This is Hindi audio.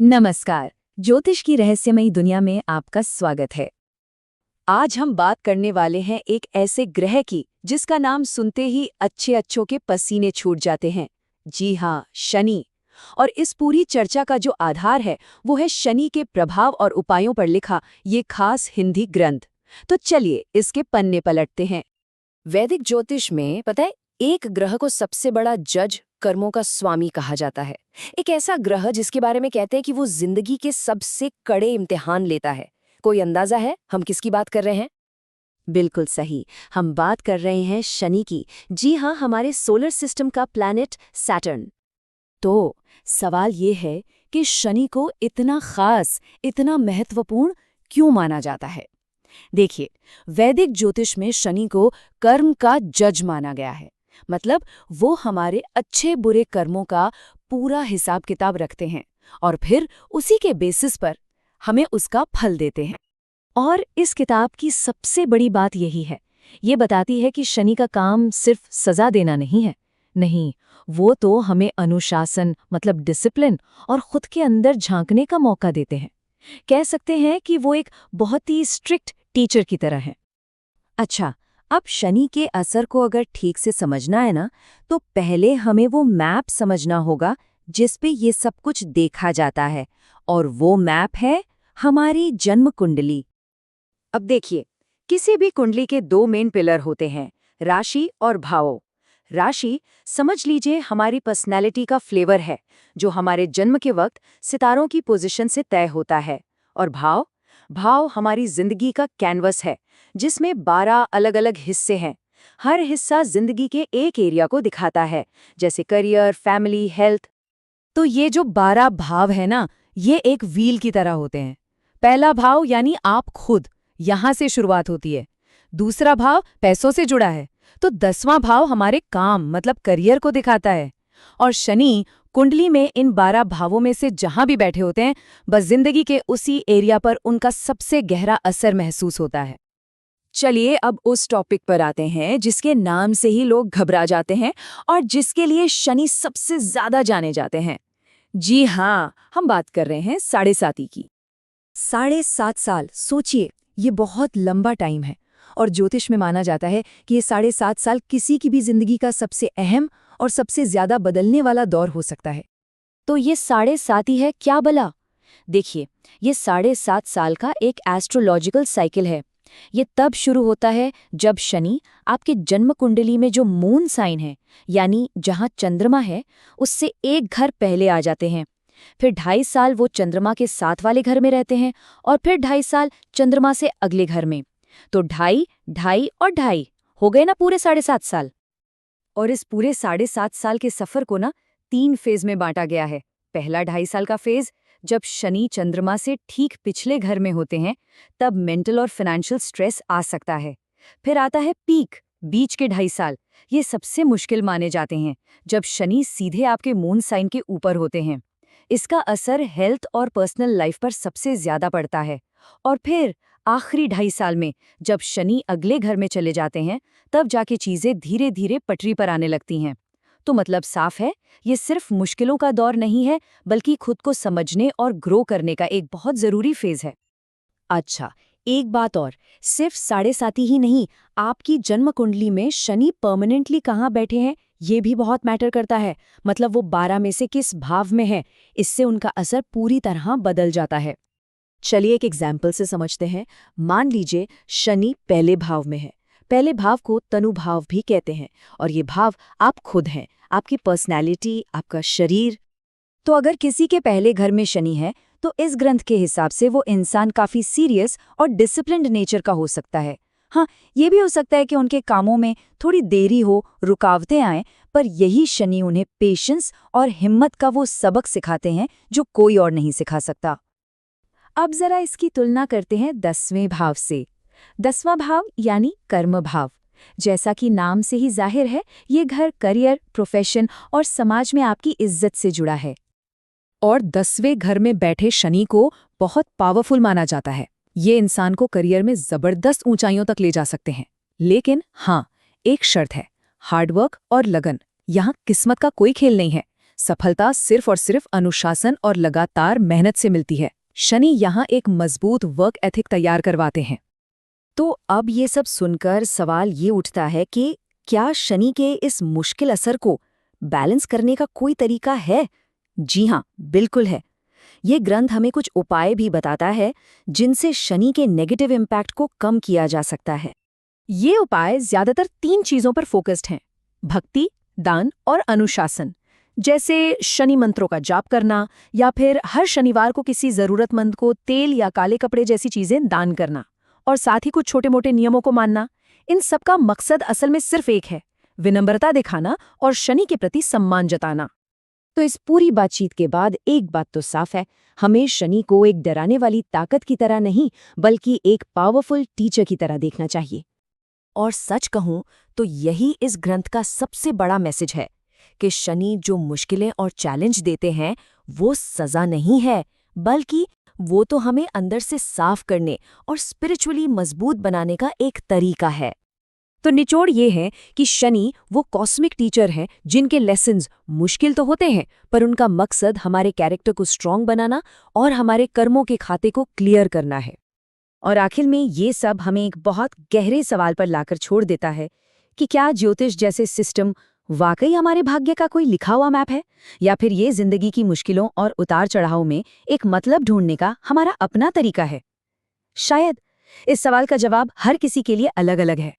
नमस्कार। ज्योतिष की रहस्यमयी दुनिया में आपका स्वागत है। आज हम बात करने वाले हैं एक ऐसे ग्रह की जिसका नाम सुनते ही अच्छों के पसीने छूट जाते हैं। जी हाँ, शनि। और इस पूरी चर्चा का जो आधार है वो है शनि के प्रभाव और उपायों पर लिखा ये खास हिंदी ग्रंथ। तो चलिए इसके पन्ने पलटते हैं। वैदिक ज्योतिष में पता है, एक ग्रह को सबसे बड़ा जज, कर्मों का स्वामी कहा जाता है। एक ऐसा ग्रह जिसके बारे में कहते हैं कि वो जिंदगी के सबसे कड़े इम्तिहान लेता है। कोई अंदाजा है हम किसकी बात कर रहे हैं? बिल्कुल सही, हम बात कर रहे हैं शनि की। जी हाँ, हमारे सोलर सिस्टम का प्लैनेट सैटर्न। तो सवाल ये है कि शनि को इतना खास, इतना महत्वपूर्ण क्यों माना जाता है? देखिए, वैदिक ज्योतिष में शनि को कर्म का जज माना गया है। मतलब वो हमारे अच्छे बुरे कर्मों का पूरा हिसाब किताब रखते हैं और फिर उसी के बेसिस पर हमें उसका फल देते हैं। और इस किताब की सबसे बड़ी बात यही है, ये बताती है कि शनि का काम सिर्फ सजा देना नहीं है। नहीं, वो तो हमें अनुशासन मतलब डिसिप्लिन और खुद के अंदर झांकने का मौका देते हैं। कह सकते हैं कि वो एक बहुत ही स्ट्रिक्ट टीचर की तरह है। अच्छा, अब शनि के असर को अगर ठीक से समझना है ना, तो पहले हमें वो मैप समझना होगा जिस पे ये सब कुछ देखा जाता है। और वो मैप है हमारी जन्म कुंडली। अब देखिए, किसी भी कुंडली के दो मेन पिलर होते हैं, राशि और भाव। राशि समझ लीजिए हमारी पर्सनैलिटी का फ्लेवर है, जो हमारे जन्म के वक्त सितारों की पोजीशन से तय होता है। और भाव भाव हमारी जिंदगी का कैनवस है, जिसमें 12 अलग-अलग हिस्से हैं। हर हिस्सा जिंदगी के एक एरिया को दिखाता है, जैसे करियर, फैमिली, हेल्थ। तो ये जो 12 भाव है ना, ये एक व्हील की तरह होते हैं। पहला भाव यानी आप खुद, यहां से शुरुआत होती है। दूसरा भाव पैसों से जुड़ा है, तो 10वां भाव हमारे काम मतलब करियर को दिखाता है। और शनि कुंडली में इन 12 भावों में से जहां भी बैठे होते हैं, बस जिंदगी के उसी एरिया पर उनका सबसे गहरा असर महसूस होता है। चलिए अब उस टॉपिक पर आते हैं जिसके नाम से ही लोग घबरा जाते हैं और जिसके लिए शनि सबसे ज्यादा जाने जाते हैं। जी हाँ, हम बात कर रहे हैं 7.5 की। 7.5 साल, सोचिए, ये बहुत लंबा टाइम है। और ज्योतिष में माना जाता है कि ये 7.5 साल किसी की भी जिंदगी का सबसे अहम और सबसे ज्यादा बदलने वाला दौर हो सकता है। तो ये 7.5 ही है क्या भला? देखिए, ये 7.5 साल का एक एस्ट्रोलॉजिकल साइकिल है। ये तब शुरू होता है जब शनि आपके जन्म कुंडली में जो मून साइन है, यानी जहां चंद्रमा है, उससे एक घर पहले आ जाते हैं। फिर 2.5 साल वो चंद्रमा के साथ वाले घर में रहते हैं और फिर 2.5 साल चंद्रमा से अगले घर में। तो 2.5, 2.5 और 2.5 हो गए ना पूरे 7.5 साल। और इस पूरे 7.5 साल के सफर को ना 3 फेज में बांटा गया है। पहला 2.5 साल का फेज, जब शनि चंद्रमा से ठीक पिछले घर में होते हैं, तब मेंटल और फाइनेंशियल स्ट्रेस आ सकता है। फिर आता है पीक, बीच के 2.5 साल। ये सबसे मुश्किल माने जाते हैं, जब शनि सीधे आपके मून साइन के ऊपर होते हैं। इसका असर हेल्थ और पर्सनल लाइफ पर सबसे ज्यादा पड़ता है। और फिर आखिरी 2.5 साल में, जब शनि अगले घर में चले जाते हैं, तब जाके चीजें धीरे धीरे पटरी पर आने लगती हैं। तो मतलब साफ है, ये सिर्फ मुश्किलों का दौर नहीं है, बल्कि खुद को समझने और ग्रो करने का एक बहुत जरूरी फेज है। अच्छा, एक बात और, सिर्फ 7.5 ही नहीं, आपकी जन्म कुंडली में शनि परमानेंटली कहाँ बैठे हैं ये भी बहुत मैटर करता है। मतलब वो 12 में से किस भाव में है, इससे उनका असर पूरी तरह बदल जाता है। चलिए एक एग्जाम्पल से समझते हैं। मान लीजिए शनि पहले भाव में है। पहले भाव को तनु भाव भी कहते हैं, और ये भाव आप खुद हैं, आपकी पर्सनैलिटी, आपका शरीर। तो अगर किसी के पहले घर में शनि है, तो इस ग्रंथ के हिसाब से वो इंसान काफी सीरियस और डिसिप्लिन्ड नेचर का हो सकता है। हाँ, ये भी हो सकता है कि उनके कामों में थोड़ी देरी हो, रुकावटें आएं, पर यही शनि उन्हें पेशेंस और हिम्मत का वो सबक सिखाते हैं जो कोई और नहीं सिखा सकता। अब जरा इसकी तुलना करते हैं 10वें भाव से। 10वां भाव यानी कर्म भाव। जैसा कि नाम से ही जाहिर है, ये घर करियर, प्रोफेशन और समाज में आपकी इज्जत से जुड़ा है। और 10वें घर में बैठे शनि को बहुत पावरफुल माना जाता है। ये इंसान को करियर में जबरदस्त ऊंचाइयों तक ले जा सकते हैं। लेकिन हाँ, एक शर्त है, हार्डवर्क और लगन। यहाँ किस्मत का कोई खेल नहीं है। सफलता सिर्फ और सिर्फ अनुशासन और लगातार मेहनत से मिलती है। शनि यहाँ एक मजबूत वर्क एथिक तैयार करवाते हैं। तो अब ये सब सुनकर सवाल ये उठता है कि क्या शनि के इस मुश्किल असर को बैलेंस करने का कोई तरीका है? जी हाँ, बिल्कुल है। ये ग्रंथ हमें कुछ उपाय भी बताता है जिनसे शनि के नेगेटिव इम्पैक्ट को कम किया जा सकता है। ये उपाय ज्यादातर 3 चीजों पर फोकस्ड हैं: भक्ति, दान और अनुशासन। जैसे शनि मंत्रों का जाप करना या फिर हर शनिवार को किसी जरूरतमंद को तेल या काले कपड़े जैसी चीजें दान करना, और साथ ही कुछ छोटे-मोटे नियमों को मानना। इन सब का मकसद असल में सिर्फ एक है: विनम्रता दिखाना और शनि के प्रति सम्मान जताना। तो इस पूरी बातचीत के बाद एक बात तो साफ है, हमें शनि को एक डराने वाली ताकत की तरह नहीं, बल्कि एक पावरफुल टीचर की तरह देखना चाहिए। और सच कहूं तो यही इस ग्रंथ का सबसे बड़ा मैसेज है कि शनि जो मुश्किलें और चैलेंज देते हैं वो सजा नहीं है, बल्कि वो तो हमें अंदर से साफ करने और स्पिरिचुअली मजबूत बनाने का एक तरीका है। तो निचोड़ ये है कि शनि वो कॉस्मिक टीचर हैं जिनके लेसन्स मुश्किल तो होते हैं, पर उनका मकसद हमारे कैरेक्टर को स्ट्रांग बनाना और हमारे कर्मों के खाते को क्लियर करना है। और आखिर में ये सब हमें एक बहुत गहरे सवाल पर लाकर छोड़ देता है कि क्या ज्योतिष जैसे सिस्टम वाकई हमारे भाग्य का कोई लिखा हुआ मैप है, या फिर ये जिंदगी की मुश्किलों और उतार चढ़ाव में एक मतलब ढूंढने का हमारा अपना तरीका है? शायद इस सवाल का जवाब हर किसी के लिए अलग अलग है।